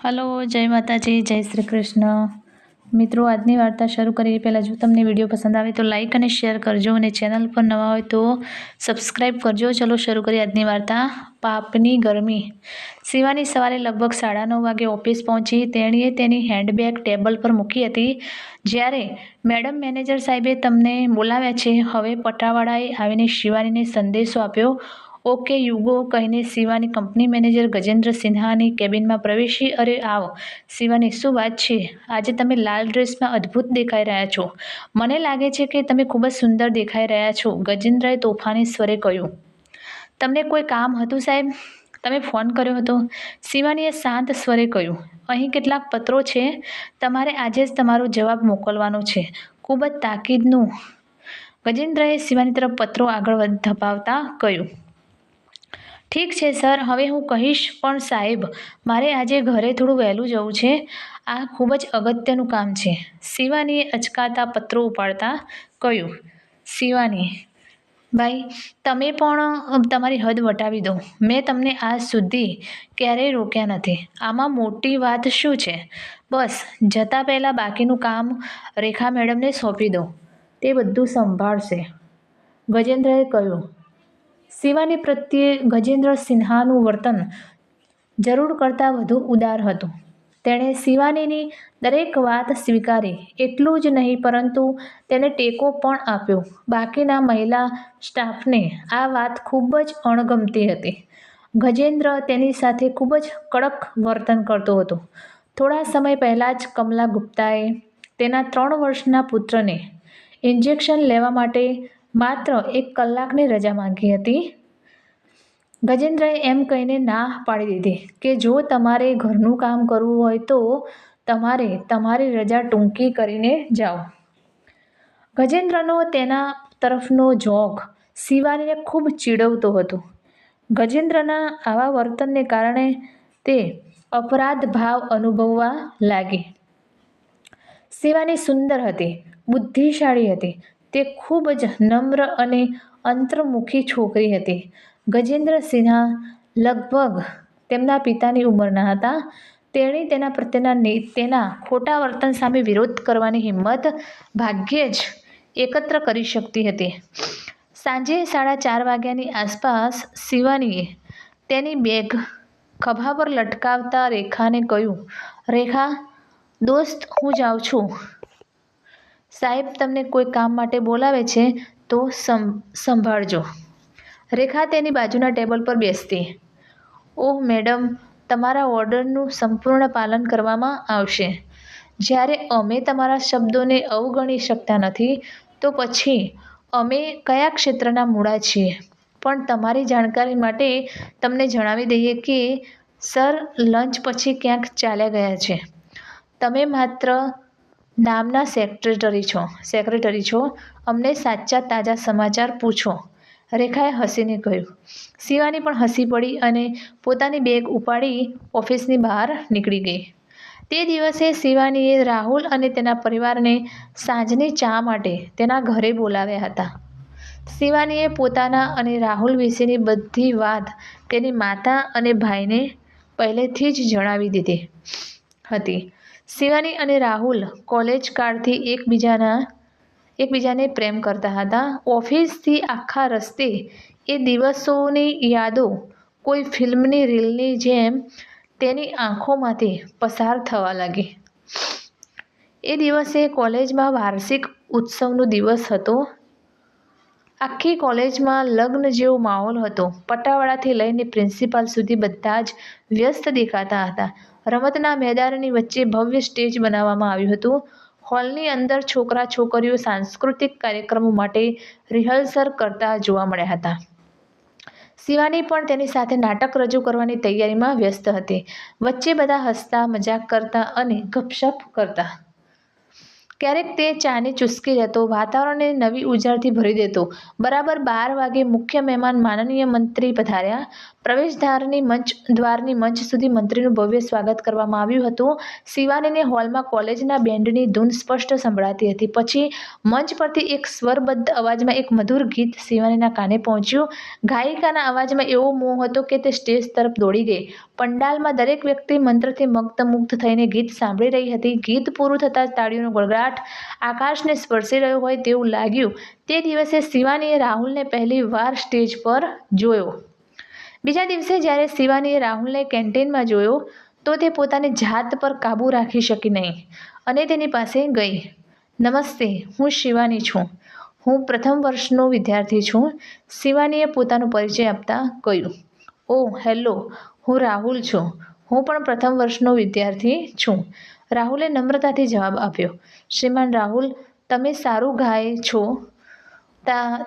Hello, જય માતાજી, જય શ્રી કૃષ્ણ. મિત્રો, આજની વાર્તા શરૂ કરીએ પહેલાં જો તમને વિડીયો પસંદ આવે તો લાઇક અને શેર કરજો અને ચેનલ પર નવા હોય તો સબસ્ક્રાઈબ કરજો. ચલો શરૂ કરીએ આજની વાર્તા. પાપની ગરમી. શિવાની સવારે લગભગ 9:30 વાગે ઓફિસ પહોંચી. તેણીએ તેની હેન્ડબેગ ટેબલ પર મૂકી હતી જ્યારે મેડમ મેનેજર સાહેબે તમને બોલાવ્યા છે. હવે પટાવાળાએ આવીને શિવાનીને સંદેશો આપ્યો. ઓકે યુગો કહીને શિવાની કંપની મેનેજર ગજેન્દ્ર સિન્હાની કેબિનમાં પ્રવેશી. અરે આવો શિવાની, શું વાત છે? આજે તમે લાલ ડ્રેસમાં અદ્ભુત દેખાઈ રહ્યા છો. મને લાગે છે કે તમે ખૂબ જ સુંદર દેખાઈ રહ્યા છો, ગજેન્દ્રએ તોફાની સ્વરે કહ્યું. તમને કોઈ કામ હતું સાહેબ? તમે ફોન કર્યો હતો? શિવાનીએ શાંત સ્વરે કહ્યું. અહીં કેટલાક પત્રો છે. તમારે આજે જ તમારો જવાબ મોકલવાનો છે. ખૂબ જ તાકીદનું, ગજેન્દ્રએ શિવાની તરફ પત્રો આગળ ધપાવતા કહ્યું. ઠીક છે સર, હવે હું કહીશ. પણ સાહેબ, મારે આજે ઘરે થોડું વહેલું જવું છે. આ ખૂબ જ અગત્યનું કામ છે, શિવાનીએ અચકાતા પત્રો ઉપાડતા કહ્યું. શિવાની ભાઈ, તમે પણ તમારી હદ વટાવી દો. મેં તમને આજ સુધી ક્યારેય રોક્યા નથી. આમાં મોટી વાત શું છે? બસ જતાં પહેલાં બાકીનું કામ રેખા મેડમને સોંપી દો. તે બધું સંભાળશે, ગજેન્દ્રએ કહ્યું. શિવાની પ્રત્યે ગજેન્દ્ર સિન્હાનું વર્તન જરૂર કરતાં વધુ ઉદાર હતું. તેણે શિવાનીની દરેક વાત સ્વીકારી. એટલું જ નહીં પરંતુ તેને ટેકો પણ આપ્યો. બાકીના મહિલા સ્ટાફને આ વાત ખૂબ જ અણગમતી હતી. ગજેન્દ્ર તેની સાથે ખૂબ જ કડક વર્તન કરતો હતો. થોડા સમય પહેલાં જ કમલા ગુપ્તાએ તેના 3 વર્ષના પુત્રને ઇન્જેક્શન લેવા માટે માત્ર 1 કલાકની રજા માંગી હતી. ગજેન્દ્રએ એમ કહીને ના પાડી દીધી કે જો તમારે ઘરનું કામ કરવું હોય તો તમારે તમારી રજા ટૂંકી કરીને જાઓ. ગજેન્દ્રનો તેના તરફનો ઝોક શિવાનીને ખૂબ ચીડવતો હતો. ગજેન્દ્રના આવા વર્તનને કારણે તે અપરાધ ભાવ અનુભવવા લાગી. શિવાની સુંદર હતી, બુદ્ધિશાળી હતી. તે ખૂબ જ નમ્ર અને અંતર્મુખી છોકરી હતી. ગજેન્દ્ર સિન્હા લગભગ તેમના પિતાની ઉંમરના હતા. તેણી તેના પ્રત્યેના તેના ખોટા વર્તન સામે વિરોધ કરવાની હિંમત ભાગ્યે જ એકત્ર કરી શકતી હતી. સાંજે 4:30 વાગ્યાની આસપાસ શિવાનીએ તેની બેગ ખભા પર લટકાવતા રેખાને કહ્યું. રેખા દોસ્ત, હું જાઉં છું. સાહેબ તમને કોઈ કામ માટે બોલાવે છે તો સંભાળજો. રેખા તેની બાજુના ટેબલ પર બેસતી. ઓહ મેડમ, તમારા ઓર્ડરનું સંપૂર્ણ પાલન કરવામાં આવશે. જ્યારે અમે તમારા શબ્દોને અવગણી શકતા નથી તો પછી અમે કયા ક્ષેત્રના મૂળા છીએ? પણ તમારી જાણકારી માટે તમને જણાવી દઈએ કે સર લંચ પછી ક્યાંક ચાલ્યા ગયા છે. તમે માત્ર નામના સેક્રેટરી છો. અમને સાચા તાજા સમાચાર પૂછો, રેખાએ હસીને કહ્યું. શિવાની પણ હસી પડી અને પોતાની બેગ ઉપાડી ઓફિસની બહાર નીકળી ગઈ. તે દિવસે શિવાનીએ રાહુલ અને તેના પરિવારને સાંજની ચા માટે તેના ઘરે બોલાવ્યા હતા. શિવાનીએ પોતાના અને રાહુલ વિશેની બધી વાત તેની માતા અને ભાઈને પહેલેથી જ જણાવી દીધી હતી. શિવાની અને રાહુલ કોલેજ કાળથી એકબીજાને પ્રેમ કરતા હતા. ઓફિસથી આખા રસ્તે એ દિવસોની યાદો કોઈ ફિલ્મની રીલની જેમ તેની આંખોમાંથી પસાર થવા લાગી. એ દિવસે કોલેજમાં વાર્ષિક ઉત્સવનો દિવસ હતો. આખી કોલેજમાં લગ્ન જેવો માહોલ હતો. પટાવાળાથી લઈને પ્રિન્સિપાલ સુધી બધા જ વ્યસ્ત દેખાતા હતા. રમતના મેદાનની વચ્ચે ભવ્ય સ્ટેજ બનાવવામાં આવ્યું હતું. હોલની અંદર છોકરા છોકરીઓ સાંસ્કૃતિક કાર્યક્રમો માટે રિહર્સલ કરતા જોવા મળ્યા હતા. શિવાની પણ તેની સાથે નાટક રજૂ કરવાની તૈયારીમાં વ્યસ્ત હતી. વચ્ચે બધા હસતા, મજાક કરતા અને ગપસપ કરતા. ક્યારેક તે ચાની ચૂસકી લેતો, વાતાવરણને નવી ઉર્જાથી ભરી દેતો. બરાબર 12 વાગે મુખ્ય મહેમાન માનનીય મંત્રી પધાર્યા. દ્વારની મંચ સુધી મંત્રીનું ભવ્ય સ્વાગત કરવામાં આવ્યું હતું. શિવાનીને હોલમાં કોલેજના બેન્ડની ધૂન સ્પષ્ટ સંભળાતી હતી. પછી મંચ પરથી એક સ્વરબદ્ધ અવાજમાં એક મધુર ગીત શિવાનીના કાને પહોંચ્યું. ગાયિકાના અવાજમાં એવો મોહ હતો કે તે સ્ટેજ તરફ દોડી ગઈ. પંડાલમાં દરેક વ્યક્તિ મંત્રથી મંત્રમુગ્ધ થઈને ગીત સાંભળી રહી હતી. ગીત પૂરું થતાં તાળીઓનો ગડગડાટ આકાશને સ્પર્શી રહ્યો હોય તેવું લાગ્યું. તે દિવસે શિવાનીએ રાહુલને પહેલી વાર સ્ટેજ પર જોયો. બીજા દિવસે જ્યારે શિવાનીએ રાહુલને કેન્ટીનમાં જોયો તો તે પોતાની જાત પર કાબૂ રાખી શકી નહીં અને તેની પાસે ગઈ. નમસ્તે, હું શિવાની છું. હું પ્રથમ વર્ષનો વિદ્યાર્થી છું. શિવાનીએ પોતાનો પરિચય આપતા કહ્યું. ઓહ, હેલો, હું રાહુલ છું. હું પણ પ્રથમ વર્ષનો વિદ્યાર્થી છું. રાહુલે નમ્રતાથી જવાબ આપ્યો. શ્રીમાન રાહુલ, તમે સારું ગાય છો.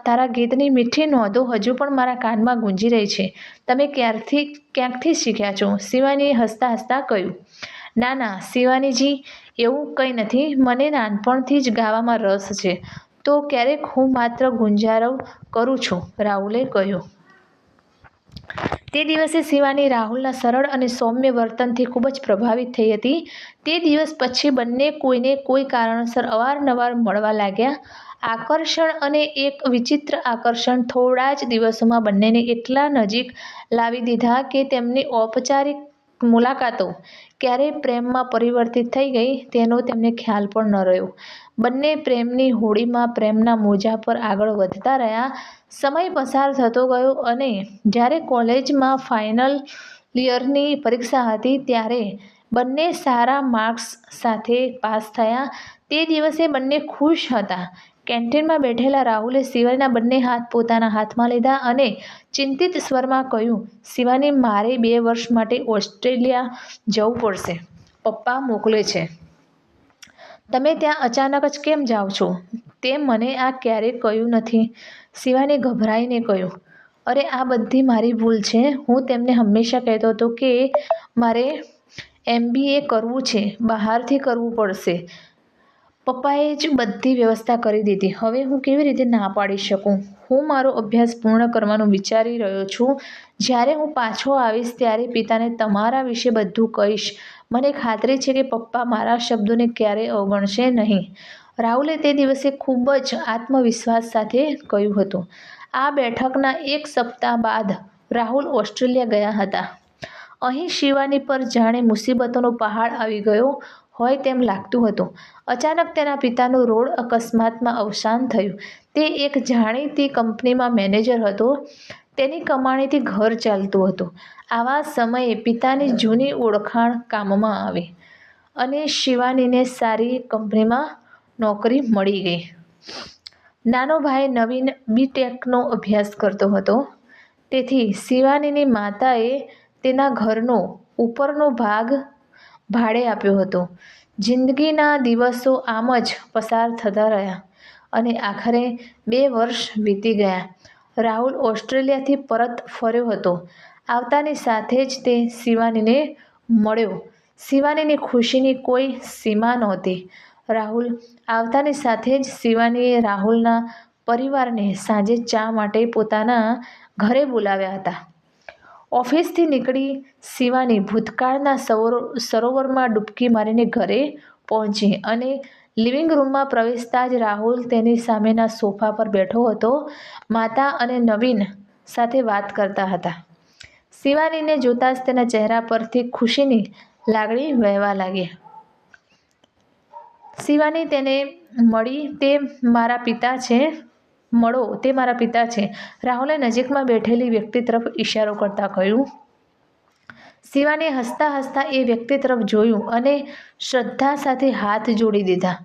તારા ગીતની મીઠી નોંધો હજુ પણ મારા કાનમાં ગુંજી રહી છે. તમે ક્યાંકથી શીખ્યા છો? શિવાનીએ હસતા હસતા કહ્યું. ના, શિવાનીજી, એવું કંઈ નથી. મને નાનપણથી જ ગાવામાં રસ છે. તો ક્યારેક હું માત્ર ગુંજારવ કરું છું, રાહુલે કહ્યું. તે દિવસે શિવાની રાહુલના સરળ અને સૌમ્ય વર્તનથી ખૂબ જ પ્રભાવિત થઈ હતી. તે દિવસ પછી બંને કોઈને કોઈ કારણસર અવારનવાર મળવા લાગ્યા. આકર્ષણ અને એક વિચિત્ર આકર્ષણ થોડા જ દિવસોમાં બંનેને એટલા નજીક લાવી દીધા કે તેમની ઔપચારિક મુલાકાતો ક્યારે પ્રેમમાં પરિવર્તિત થઈ ગઈ તેનો તેમને ખ્યાલ પણ ન રહ્યો. બંને પ્રેમની હોડીમાં પ્રેમના મોજા પર આગળ વધતા રહ્યા. સમય પસાર થતો ગયો અને જ્યારે કોલેજમાં ફાઇનલ યરની પરીક્ષા હતી ત્યારે બંને સારા માર્ક્સ સાથે પાસ થયા. તે દિવસે બંને ખુશ હતા. કેન્ટીનમાં બેઠેલા રાહુલે શિવાનીના બંને હાથ પોતાના હાથમાં લીધા અને ચિંતિત સ્વરમાં કહ્યું. શિવાની, મારે 2 વર્ષ માટે ઓસ્ટ્રેલિયા જવું પડશે. પપ્પા મોકલે છે. તમે ત્યાં અચાનક જ કેમ જાઓ છો? તે મને આ ક્યારેય કહ્યું નથી. શિવાનીએ ગભરાઈને કહ્યું. અરે, આ બધી મારી ભૂલ છે. હું તેમને હંમેશા કહેતો હતો કે મારે MBA કરવું છે, બહારથી કરવું પડશે. પપ્પાએ જ બધી વ્યવસ્થા કરી દીધી. હવે હું કેવી રીતે ના પાડી શકું? હું મારો અભ્યાસ પૂર્ણ કરવાનું વિચારી રહ્યો છું. જ્યારે હું પાછો આવીશ ત્યારે પિતાને તમારા વિશે બધું કહીશ. મને ખાતરી છે કે પપ્પા મારા શબ્દોને ક્યારેય અવગણશે નહીં, રાહુલે તે દિવસે ખૂબ જ આત્મવિશ્વાસ સાથે કહ્યું હતું. આ બેઠકના 1 સપ્તાહ બાદ રાહુલ ઓસ્ટ્રેલિયા ગયા હતા. અહીં શિવાની પર જાણે મુસીબતોનો પહાડ આવી ગયો હોય તેમ લાગતું હતું. અચાનક તેના પિતાનું રોડ અકસ્માતમાં અવસાન થયું. તે એક જાણીતી કંપનીમાં મેનેજર હતો. તેની કમાણીથી ઘર ચાલતું હતું. આવા સમયે પિતાની જૂની ઓળખાણ કામમાં આવી અને શિવાનીને સારી કંપનીમાં નોકરી મળી ગઈ. નાનો ભાઈ નવીન BTechનો અભ્યાસ કરતો હતો. તેથી શિવાનીની માતાએ તેના ઘરનો ઉપરનો ભાગ ભાડે આપ્યો હતો. જિંદગીના દિવસો આમ જ પસાર થતા રહ્યા અને આખરે 2 વર્ષ વીતી ગયા. રાહુલ ઓસ્ટ્રેલિયાથી પરત ફર્યો હતો. આવતાની સાથે જ તે શિવાનીને મળ્યો. શિવાનીની ખુશીની કોઈ સીમા નહોતી. રાહુલ આવતાની સાથે જ શિવાનીએ રાહુલના પરિવારને સાંજે ચા માટે પોતાના ઘરે બોલાવ્યા હતા. ઓફિસથી નીકળી શિવાની ભૂતકાળના સરોવરમાં ડૂબકી મારીને ઘરે પહોંચી અને લિવિંગ રૂમમાં પ્રવેશતા જ રાહુલ તેની સામેના સોફા પર બેઠો હતો. માતા અને નવીન સાથે વાત કરતા હતા. શિવાનીને જોતાં જ તેના ચહેરા પરથી ખુશીની લાગણી વહેવા લાગી. શિવાની, તેને મળી તે મારા પિતા છે. મળો, તે મારા પિતા છે, રાહુલે નજીકમાં બેઠેલી વ્યક્તિ તરફ ઇશારો કરતા કહ્યું. શિવાનીએ હસતા હસતા એ વ્યક્તિ તરફ જોયું અને શ્રદ્ધા સાથે હાથ જોડી દીધા.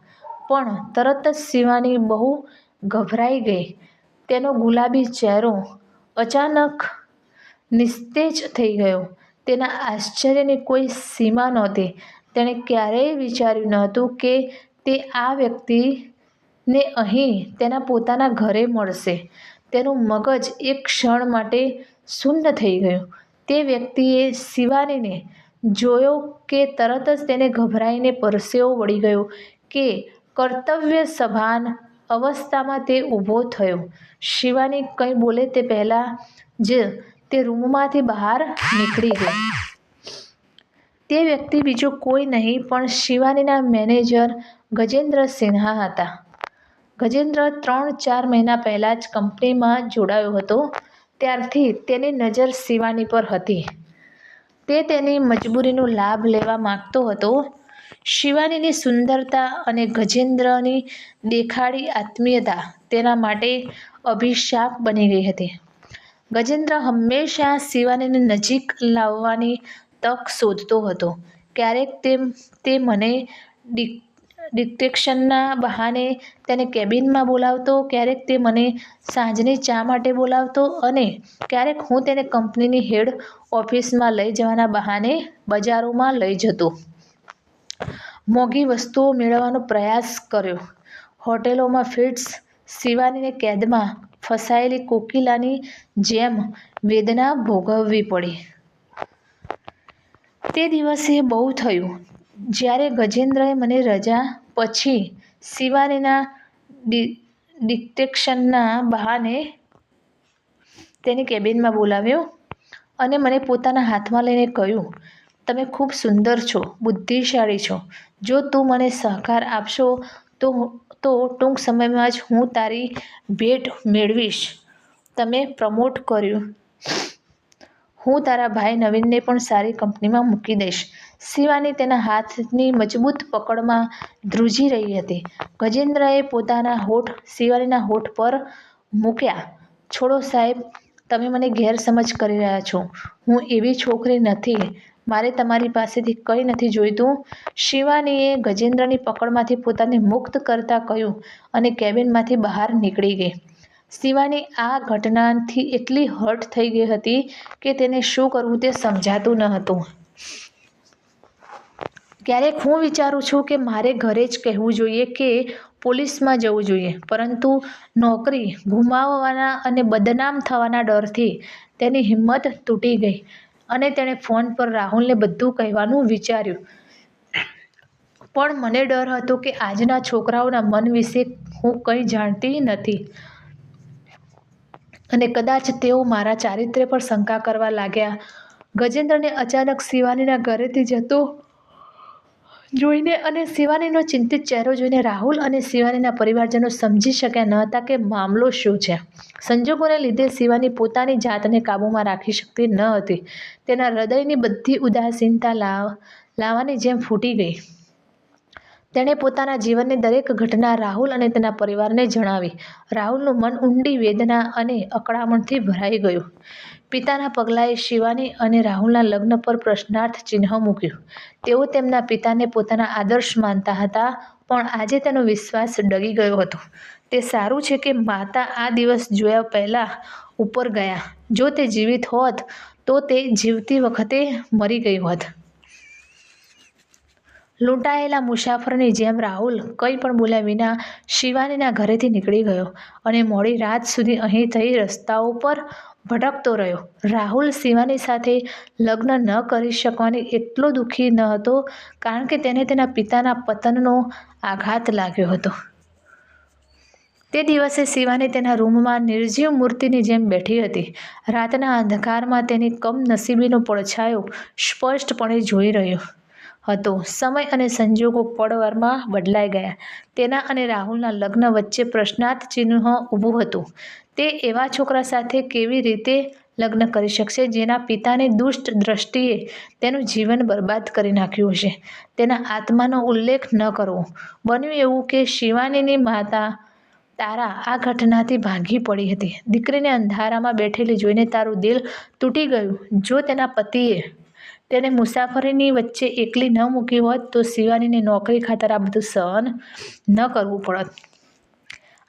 પણ તરત જ શિવાની બહુ ગભરાઈ ગઈ. તેનો ગુલાબી ચહેરો અચાનક નિસ્તેજ થઈ ગયો. તેના આશ્ચર્યની કોઈ સીમા નહોતી. તેણે ક્યારેય વિચાર્યું નહોતું કે તે આ વ્યક્તિને અહીં તેના પોતાના ઘરે મળશે. તેનું મગજ એક ક્ષણ માટે શૂન્ય થઈ ગયું. તે વ્યક્તિએ શિવાનીને જોયો કે તરત જ તેને ગભરાઈને પરસેવો વળી ગયો કે કર્તવ્યસભાન અવસ્થામાં તે ઊભો થયો. શિવાની કંઈ બોલે તે પહેલાં જ તે રૂમમાંથી બહાર નીકળી ગઈ. તે વ્યક્તિ બીજો કોઈ નહીં પણ શિવાનીના મેનેજર ગજેન્દ્ર સિન્હા હતા. ગજેન્દ્ર 3-4 મહિના પહેલાં જ કંપનીમાં જોડાયો હતો. ત્યારથી તેની નજર શિવાની પર હતી. તે તેની મજબૂરીનો લાભ લેવા માંગતો હતો. શિવાનીની સુંદરતા અને ગજેન્દ્રની દેખાડી આત્મીયતા તેના માટે અભિશાપ બની ગઈ હતી. ગજેન્દ્ર હંમેશા શિવાનીને નજીક લાવવાની તક શોધતો હતો. ક્યારેક તે મને ડિટેક્શનના બહાને તેને કેબિનમાં બોલાવતો, ક્યારેક તે મને સાંજની ચા માટે બોલાવતો અને ક્યારેક હું તેને કંપનીની હેડ ઓફિસમાં લઈ જવાના બહાને બજારોમાં લઈ જતો. મોંઘી વસ્તુઓ મેળવવાનો પ્રયાસ કર્યો. હોટેલોમાં ફિટ્સ. શિવાનીને કેદમાં ફસાયેલી કોકિલાની જેમ વેદના ભોગવવી પડી. તે દિવસે બહુ થયું જ્યારે ગજેન્દ્રએ મને રજા પછી શિવાનીના ડિટેક્શનના બહાને તેની કેબિનમાં બોલાવ્યો અને મને પોતાના હાથમાં લઈને કહ્યું, "તમે ખૂબ સુંદર છો, બુદ્ધિશાળી છો. જો તું મને સહકાર આપશો તો ટૂંક સમયમાં જ હું તારી ભેટ મેળવીશ. તમે પ્રમોટ કર્યું. હું તારા ભાઈ નવીનને પણ સારી કંપનીમાં મૂકી દઈશ." શિવાની તેના હાથની મજબૂત પકડમાં ધ્રુજી રહી હતી. ગજેન્દ્રએ પોતાના હોઠ શિવાનીના હોઠ પર મૂક્યા. "છોડો સાહેબ, તમે મને ગેરસમજ કરી રહ્યા છો. હું એવી છોકરી નથી. મારે તમારી પાસેથી કંઈ નથી જોઈતું." શિવાનીએ ગજેન્દ્રની પકડમાંથી પોતાને મુક્ત કરતાં કહ્યું અને કેબિનમાંથી બહાર નીકળી ગઈ. શિવાની આ ઘટનાથી એટલી હર્ટ થઈ ગઈ હતી કે તેને શું કરવું તે સમજાતું ન હતું. ક્યારેક હું વિચારું છું કે મારે ઘરે જ કહેવું જોઈએ કે પોલીસમાં જવું જોઈએ, પરંતુ નોકરી ગુમાવવાના અને બદનામ થવાના ડરથી તેની હિંમત તૂટી ગઈ અને તેણે ફોન પર રાહુલને બધું કહેવાનું વિચાર્યું. પણ મને ડર હતો કે આજના છોકરાઓના મન વિશે હું કંઈ જાણતી નથી અને કદાચ તેઓ મારા ચારિત્ર્ય પર શંકા કરવા લાગ્યા. ગજેન્દ્રને અચાનક શિવાનીના ઘરેથી જતો જોઈને અને શિવાનીનો ચિંતિત ચહેરો જોઈને રાહુલ અને શિવાનીના પરિવારજનો સમજી શક્યા ન હતા કે મામલો શું છે. સંજોગોને લીધે શિવાની પોતાની જાતને કાબૂમાં રાખી શકતી ન હતી. તેના હૃદયની બધી ઉદાસીનતા લાવાની જેમ ફૂટી ગઈ. તેણે પોતાના જીવનની દરેક ઘટના રાહુલ અને તેના પરિવારને જણાવી. રાહુલનું મન ઊંડી વેદના અને અકળામણથી ભરાઈ ગયું. પિતાના પગલાંએ શિવાની અને રાહુલના લગ્ન પર પ્રશ્નાર્થ ચિહ્ન મૂક્યું. તેઓ તેમના પિતાને પોતાના આદર્શ માનતા હતા, પણ આજે તેનો વિશ્વાસ ડગી ગયો હતો. તે સારું છે કે માતા આ દિવસ જોયા પહેલાં ઉપર ગયા. જો તે જીવિત હોત તો તે જીવતી વખતે મરી ગઈ હોત. લૂંટાયેલા મુસાફરની જેમ રાહુલ કંઈ પણ બોલ્યા વિના શિવાનીના ઘરેથી નીકળી ગયો અને મોડી રાત સુધી અહીંથી રસ્તાઓ પર ભટકતો રહ્યો. રાહુલ શિવાની સાથે લગ્ન ન કરી શકવાની એટલો દુઃખી ન હતો કારણ કે તેને તેના પિતાના પતનનો આઘાત લાગ્યો હતો. તે દિવસે શિવાની તેના રૂમમાં નિર્જીવ મૂર્તિની જેમ બેઠી હતી. રાતના અંધકારમાં તેની કમનસીબીનો પડછાયો સ્પષ્ટપણે જોઈ રહ્યો હતો. સમય અને સંજોગો પળવારમાં બદલાઈ ગયા. તેના અને રાહુલના લગ્ન વચ્ચે પ્રશ્નાર્થ ચિહ્ન ઊભું હતું. તે એવા છોકરા સાથે કેવી રીતે લગ્ન કરી શકશે જેના પિતાની દુષ્ટ દ્રષ્ટિએ તેનું જીવન બરબાદ કરી નાખ્યું હશે? તેના આત્માનો ઉલ્લેખ ન કરવો. બન્યું એવું કે શિવાનીની માતા તારા આ ઘટનાથી ભાંગી પડી હતી. દીકરીને અંધારામાં બેઠેલી જોઈને તારું દિલ તૂટી ગયું. જો તેના પતિએ તેને મુસાફરીની વચ્ચે એકલી ન મૂકી હોત તો શિવાનીને નોકરી ખાતર આ બધું સહન ન કરવું પડત.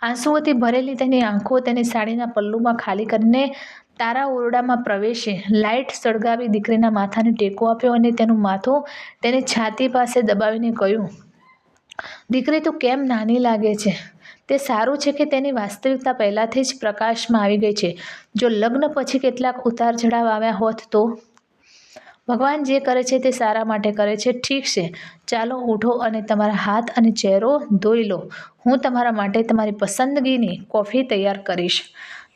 આંસુઓથી ભરેલી તેની આંખો તેની સાડીના પલ્લુમાં ખાલી કરીને તારા ઓરડામાં પ્રવેશે. લાઇટ સળગાવી દીકરીના માથાને ટેકો આપ્યો અને તેનું માથું તેની છાતી પાસે દબાવીને કહ્યું, "દીકરી, તું કેમ નાની લાગે છે? તે સારું છે કે તેની વાસ્તવિકતા પહેલાથી જ પ્રકાશમાં આવી ગઈ છે. જો લગ્ન પછી કેટલાક ઉતાર ચઢાવ આવ્યા હોત તો? ભગવાન જે કરે છે તે સારા માટે કરે છે. ઠીક છે, ચાલો ઉઠો અને તમારા હાથ અને ચહેરો ધોઈ લો. હું તમારા માટે તમારી પસંદગીની કોફી તૈયાર કરીશ."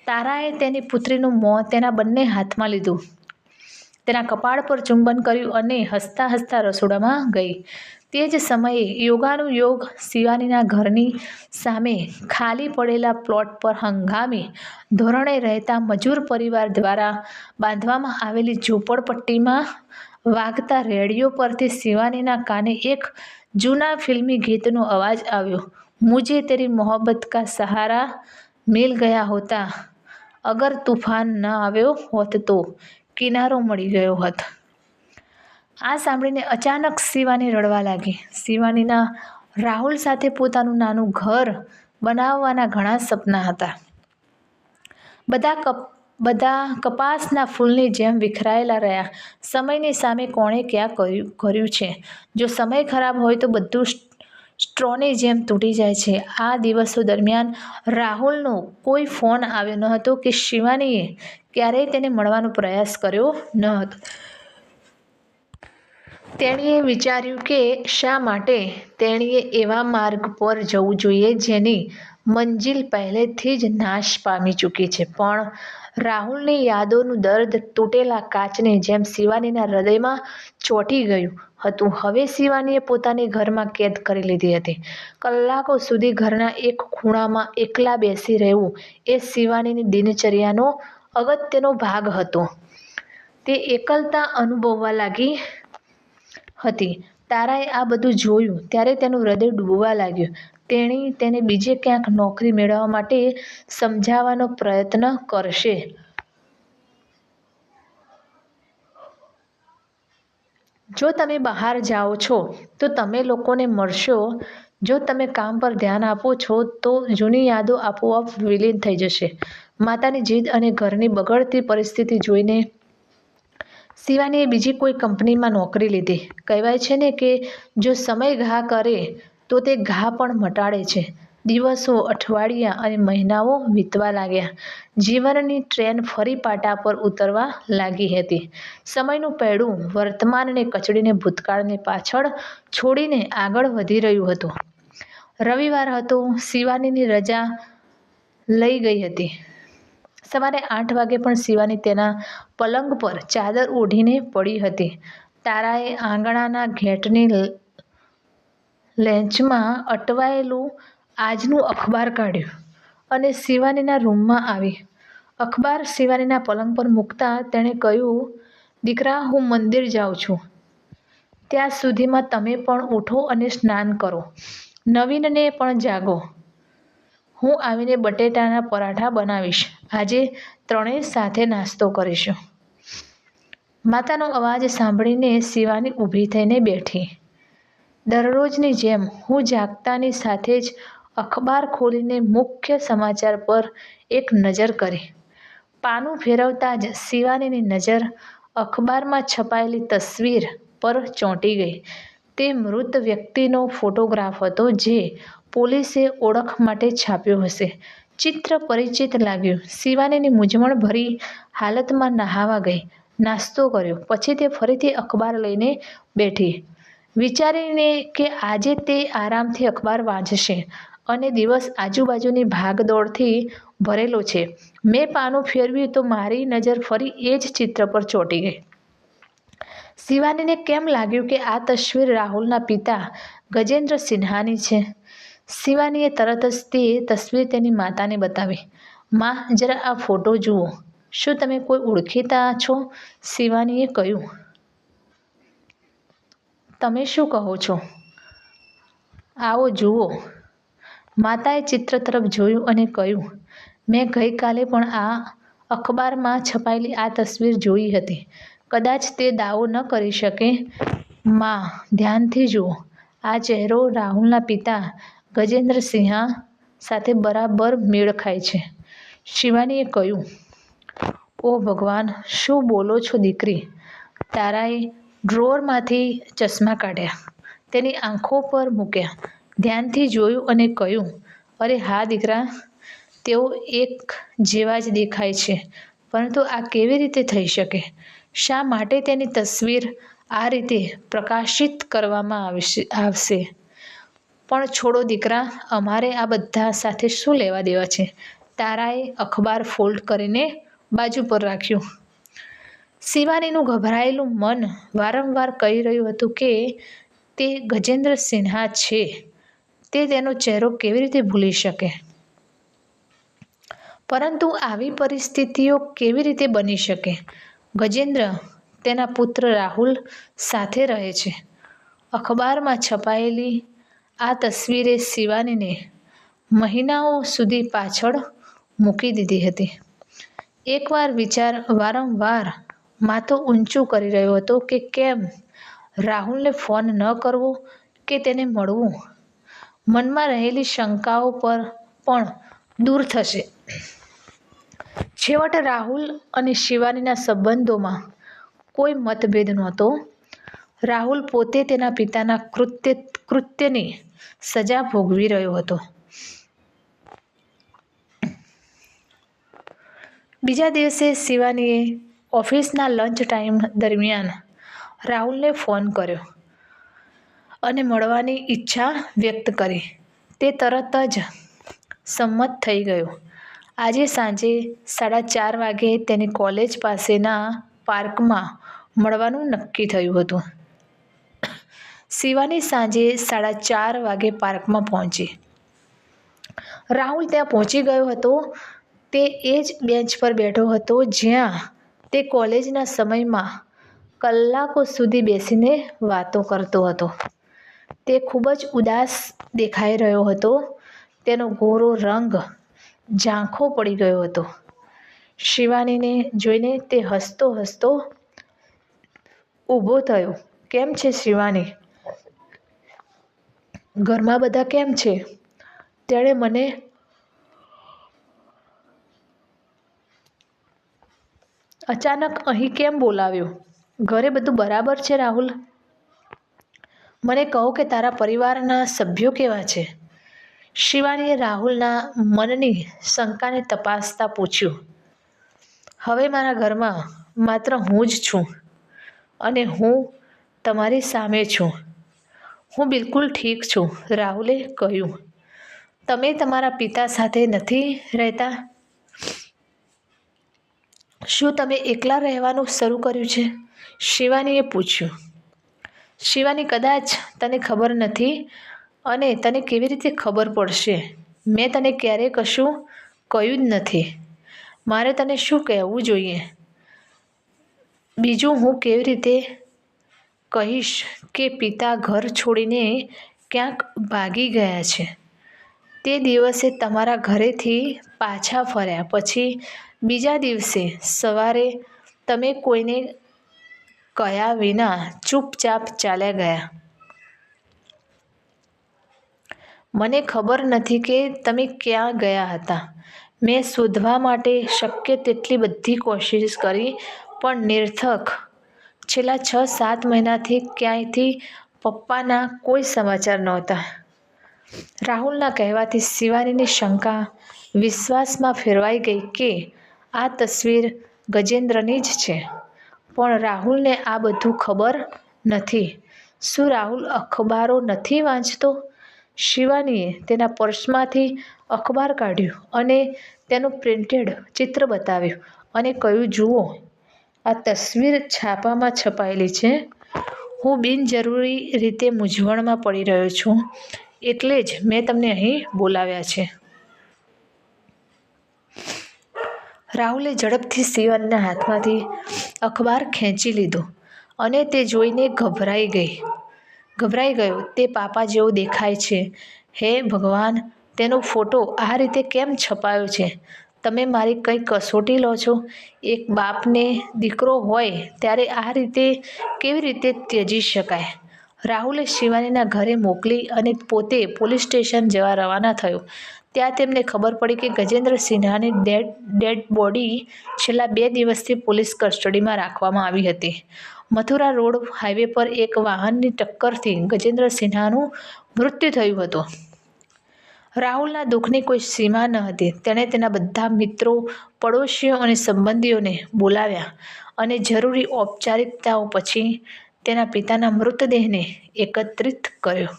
તારાએ તેની પુત્રીનું મોં તેના બંને હાથમાં લીધું, તેના કપાળ પર ચુંબન કર્યું અને હસતા હસતા રસોડામાં ગઈ. તે જ સમયે યોગાનું યોગ શિવાનીના ઘરની સામે ખાલી પડેલા પ્લોટ પર હંગામી ધોરણે રહેતા મજૂર પરિવાર દ્વારા બાંધવામાં આવેલી ઝૂંપડપટ્ટીમાં વાગતા રેડિયો પરથી શિવાનીના કાને એક જૂના ફિલ્મી ગીતનો અવાજ આવ્યો. મુझे तेरी मोहब्बत का सहारा मिल गया होता, अगर तूफान ન આવ્યો હોત તો કિનારો મળી ગયો હોત. આ સાંભળીને અચાનક શિવાની રડવા લાગી. શિવાનીના રાહુલ સાથે પોતાનું નાનું ઘર બનાવવાના ઘણા સપના હતા. બધા કપાસના ફૂલની જેમ વિખરાયેલા રહ્યા. સમયની સામે કોણે ક્યાં કર્યું છે? જો સમય ખરાબ હોય તો બધું સ્ટ્રોની જેમ તૂટી જાય છે. આ દિવસો દરમિયાન રાહુલનો કોઈ ફોન આવ્યો ન હતો કે શિવાનીએ ક્યારેય તેને મળવાનો પ્રયાસ કર્યો ન હતો. તેણીએ વિચાર્યું કે શા માટે તેણીએ એવા માર્ગ પર જવું જોઈએ જેની મંજિલ પહેલેથી જ નાશ પામી ચૂકી છે. પણ રાહુલની યાદોનું દર્દ તૂટેલા કાચની જેમ શિવાનીના હૃદયમાં ચોંટી ગયું હતું. હવે શિવાનીએ પોતાની ઘરમાં કેદ કરી લીધી હતી. કલાકો સુધી ઘરના એક ખૂણામાં એકલા બેસી રહેવું એ શિવાનીની દિનચર્યાનો અગત્યનો ભાગ હતો. તે એકલતા અનુભવવા લાગી હતી. તારાએ આ બધું જોયું ત્યારે તેનું હૃદય ડૂબવા લાગ્યું. તેણી તેને બીજે ક્યાંક નોકરી મેળવવા માટે સમજાવવાનો પ્રયત્ન કરશે. જો તમે બહાર જાઓ છો તો તમે લોકોને મળશો. જો તમે કામ પર ધ્યાન આપો છો તો જૂની યાદો આપોઆપ વિલીન થઈ જશે. માતાની જીદ અને ઘરની બગડતી પરિસ્થિતિ જોઈને શિવાનીએ બીજી કોઈ કંપનીમાં નોકરી લીધી. કહેવાય છે ને કે જો સમય ઘા કરે તો તે ઘા પણ મટાડે છે. દિવસો, અઠવાડિયા અને મહિનાઓ વીતવા લાગ્યા. જીવનની ટ્રેન ફરી પાટા પર ઉતરવા લાગી હતી. સમયનું પૈડું વર્તમાનને કચડીને ભૂતકાળને પાછળ છોડીને આગળ વધી રહ્યું હતું. રવિવાર હતો. શિવાનીની રજા લઈ ગઈ હતી. સવારે 8 વાગે પણ શિવાની તેના પલંગ પર ચાદર ઓઢીને પડી હતી. તારાએ આંગણાના ગેટની લેન્ચમાં અટવાયેલું આજનું અખબાર કાઢ્યું અને શિવાનીના રૂમમાં આવી અખબાર શિવાનીના પલંગ પર મૂકતા તેણે કહ્યું, દીકરા, હું મંદિર જાઉં છું. ત્યાં સુધીમાં તમે પણ ઉઠો અને સ્નાન કરો. નવીનને પણ જાગો. હું આવીને બટેટાના પરાઠા બનાવીશ. આજે ત્રણેય સાથે નાસ્તો કરીશું. માતાનો અવાજ સાંભળીને શિવાની ઊભી થઈને બેઠી. દરરોજની જેમ હું જાગતાની સાથે જ અખબાર ખોલીને મુખ્ય સમાચાર પર એક નજર કરી. પાનું ફેરવતા જ શિવાનીની નજર અખબારમાં છપાયેલી તસવીર પર ચોંટી ગઈ. તે મૃત વ્યક્તિનો ફોટોગ્રાફ હતો જે પોલીસે ઓળખ માટે છાપ્યો હશે. ચિત્ર પરિચિત લાગ્યું. શિવાનીની મૂંઝવણભરી હાલતમાં નહાવા ગઈ, નાસ્તો કર્યો. પછી તે ફરીથી અખબાર લઈને બેઠી, વિચારીને કે આજે તે આરામથી અખબાર વાંચશે અને દિવસ આજુબાજુની ભાગદોડથી ભરેલો છે. મેં પાનું ફેરવ્યું તો મારી નજર ફરી એ જ ચિત્ર પર ચોંટી ગઈ. શિવાનીને કેમ લાગ્યું કે આ તસવીર રાહુલના પિતા ગજેન્દ્ર સિન્હાની છે. શિવાનીએ તરત જ તે તસવીર તેની માતાને બતાવી. માં, જરા આ ફોટો જુઓ. શું તમે કોઈ ઓળખીતા છો? શિવાનીએ કહ્યું. તમે શું કહો છો? આવો જુઓ. માતાએ ચિત્ર તરફ જોયું અને કહ્યું, મેં ગઈકાલે પણ આ અખબારમાં છપાયેલી આ તસવીર જોઈ હતી. કદાચ તે દાવો ન કરી શકે. માં, ધ્યાનથી જુઓ. આ ચહેરો રાહુલના પિતા ગજેન્દ્ર સિન્હા સાથે બરાબર મેળ ખાય છે. શિવાનીએ કહ્યું. ઓ ભગવાન, શું બોલો છો દીકરી? તારાએ ડ્રોઅરમાંથી ચશ્મા કાઢ્યા, તેની આંખો પર મૂક્યા, ધ્યાનથી જોયું અને કહ્યું, અરે હા દીકરા, તેઓ એક જેવા જ દેખાય છે. પરંતુ આ કેવી રીતે થઈ શકે? શા માટે તેની તસવીર આ રીતે પ્રકાશિત કરવામાં આવશે? પણ છોડો દીકરા, અમારે આ બધા સાથે શું લેવા દેવા છે? તારાએ અખબાર ફોલ્ડ કરીને બાજુ પર રાખ્યું. શિવાનીનું ગભરાયેલું મન વારંવાર કહી રહ્યું હતું કે તે ગજેન્દ્ર સિન્હા છે. તે તેનો ચહેરો કેવી રીતે ભૂલી શકે? પરંતુ આવી પરિસ્થિતિઓ કેવી રીતે બની શકે? ગજેન્દ્ર તેના પુત્ર રાહુલ સાથે રહે છે. અખબારમાં છપાયેલી આ તસવીરે શિવાનીને મહિનાઓ સુધી પાછળ મૂકી દીધી હતી. એકવાર વિચાર વારંવાર માથું ઊંચું કરી રહ્યો હતો કે કેમ રાહુલને ફોન ન કરવો કે તેને મળવું. મનમાં રહેલી શંકાઓ પર પણ દૂર થશે. છેવટે રાહુલ અને શિવાનીના સંબંધોમાં કોઈ મતભેદ નહોતો. રાહુલ પોતે તેના પિતાના કૃત્યની સજા ભોગવી રહ્યો હતો. બીજા દિવસે શિવાનીએ ઓફિસના લંચ ટાઈમ દરમિયાન રાહુલને ફોન કર્યો અને મળવાની ઈચ્છા વ્યક્ત કરી. તે તરત જ સંમત થઈ ગયો. આજે સાંજે 4:30 વાગે તેની કોલેજ પાસેના પાર્કમાં મળવાનું નક્કી થયું હતું. શિવાની સાંજે 4:30 વાગે પાર્કમાં પહોંચી. રાહુલ ત્યાં પહોંચી ગયો હતો. તે એ જ બેન્ચ પર બેઠો હતો જ્યાં તે કોલેજના સમયમાં કલાકો સુધી બેસીને વાતો કરતો હતો. તે ખૂબ જ ઉદાસ દેખાઈ રહ્યો હતો. તેનો ગોરો રંગ ઝાંખો પડી ગયો હતો. શિવાનીને જોઈને તે હસતો હસતો ઊભો થયો. કેમ છે શિવાની? ઘરમાં બધા કેમ છે? તેણે મને અચાનક અહીં કેમ બોલાવ્યો? ઘરે બધું બરાબર છે રાહુલ? મને કહો કે તારા પરિવારના સભ્યો કેવા છે? શિવાનીએ રાહુલના મનની શંકાને તપાસતા પૂછ્યું. હવે મારા ઘરમાં માત્ર હું જ છું અને હું તમારી સામે છું. હું બિલકુલ ઠીક છું, રાહુલે કહ્યું. તમે તમારા પિતા સાથે નથી રહેતા? શું તમે એકલા રહેવાનું શરૂ કર્યું છે? શિવાનીએ પૂછ્યું. શિવાની, કદાચ તને ખબર નથી અને તને કેવી રીતે ખબર પડશે? મેં તને ક્યારેય કશું કહ્યું જ નથી. મારે તને શું કહેવું જોઈએ? બીજું હું કેવી રીતે કહીશ કે પિતા ઘર છોડીને ક્યાંક ભાગી ગયા છે? તે દિવસે તમારા ઘરેથી પાછા ફર્યા પછી બીજા દિવસે સવારે તમે કોઈને કહ્યા વિના ચૂપચાપ ચાલ્યા ગયા. મને ખબર નથી કે તમે ક્યાં ગયા હતા. મેં શોધવા માટે શક્ય તેટલી બધી કોશિશ કરી પણ નિરર્થક. છેલ્લા 6-7 મહિનાથી ક્યાંયથી પપ્પાના કોઈ સમાચાર નહોતા. રાહુલના કહેવાથી શિવાનીની શંકા વિશ્વાસમાં ફેરવાઈ ગઈ કે આ તસવીર ગજેન્દ્રની જ છે. પણ રાહુલને આ બધું ખબર નથી. શું રાહુલ અખબારો નથી વાંચતો? શિવાનીએ તેના પર્સમાંથી અખબાર કાઢ્યું અને તેનું પ્રિન્ટેડ ચિત્ર બતાવ્યું અને કહ્યું, જુઓ, આ તસવીર છાપામાં છપાયેલી છે. હું બિનજરૂરી રીતે મૂંઝવણમાં પડી રહ્યો છું એટલે જ મેં તમને અહીં બોલાવ્યા છે. રાહુલે ઝડપથી શિવાનીના હાથમાંથી અખબાર ખેંચી લીધું અને તે જોઈને ગભરાઈ ગયો. તે પાપા જેવો દેખાય છે. હે ભગવાન, તેનો ફોટો આ રીતે કેમ છપાયો છે? તમે મારી કઈ કસોટી લો છો? એક બાપને દીકરો હોય ત્યારે આ રીતે કેવી રીતે ત્યજી શકાય? રાહુલે શિવાનીના ઘરે મોકલી અને પોતે પોલીસ સ્ટેશન જવા રવાના થયો. ત્યાં તેમને ખબર પડી કે ગજેન્દ્ર સિન્હાની ડેડ બોડી છેલ્લા 2 દિવસથી પોલીસ કસ્ટડીમાં રાખવામાં આવી હતી. મથુરા રોડ હાઈવે પર એક વાહનની ટક્કરથી ગજેન્દ્ર સિન્હાનું મૃત્યુ થયું હતું. રાહુલના દુઃખની કોઈ સીમા ન હતી. તેણે તેના બધા મિત્રો, પડોશીઓ અને સંબંધીઓને બોલાવ્યા અને જરૂરી ઔપચારિકતાઓ પછી તેના પિતાના મૃતદેહને એકત્રિત કર્યો.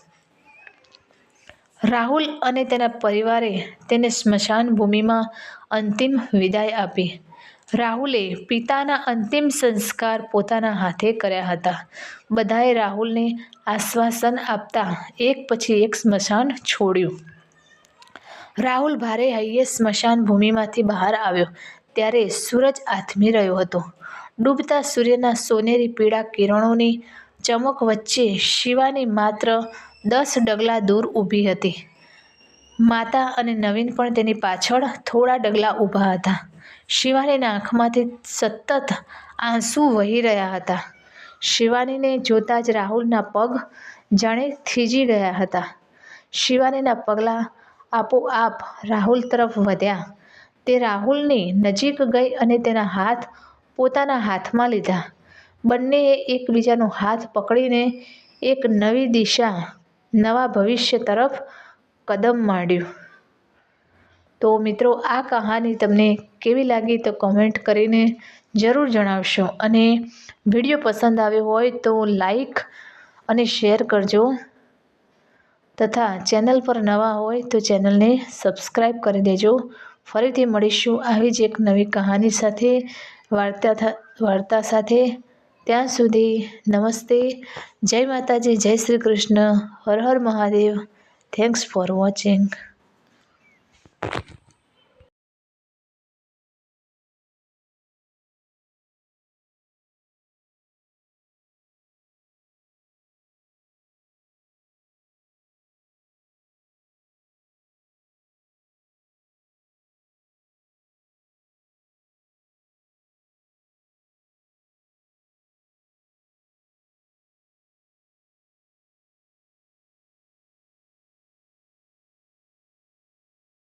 રાહુલ અને તેના પરિવારે તેને સ્મશાન ભૂમિમાં અંતિમ વિદાય આપી. રાહુલે પિતાના અંતિમ સંસ્કાર પોતાના હાથે કર્યા હતા. બધાએ રાહુલને આશ્વાસન આપતા એક પછી એક સ્મશાન છોડ્યું. રાહુલ ભારે હૈયે સ્મશાન ભૂમિમાંથી બહાર આવ્યો ત્યારે સૂરજ આથમી રહ્યો હતો. ડૂબતા સૂર્યના સોનેરી પીળા કિરણોની ચમક વચ્ચે શિવાની માત્ર 10 ડગલા દૂર ઊભી હતી. માતા અને નવીન પણ તેની પાછળ થોડા ડગલા ઊભા હતા. શિવાનીના આંખમાંથી સતત આંસુ વહી રહ્યા હતા. શિવાનીને જોતાં જ રાહુલના પગ જાણે થીજી ગયા હતા. શિવાનીના પગલાં આપોઆપ રાહુલ તરફ વધ્યા. તે રાહુલની નજીક ગઈ અને તેના હાથ પોતાના હાથમાં લીધા. બંનેએ એકબીજાનો હાથ પકડીને એક નવી દિશા, નવા ભવિષ્ય તરફ કદમ માંડ્યું. તો મિત્રો, આ કહાની તમને કેવી લાગી તો કોમેન્ટ કરીને જરૂર જણાવશો. અને વિડીયો પસંદ આવ્યો હોય તો લાઈક અને શેર કરજો. તથા ચેનલ પર નવા હોય તો ચેનલને સબસ્ક્રાઈબ કરી દેજો. ફરીથી મળીશું આવી જ એક નવી કહાની સાથે, વાર્તા સાથે. ત્યાં સુધી નમસ્તે, જય માતાજી, જય શ્રી કૃષ્ણ, હર હર મહાદેવ. Thanks for watching.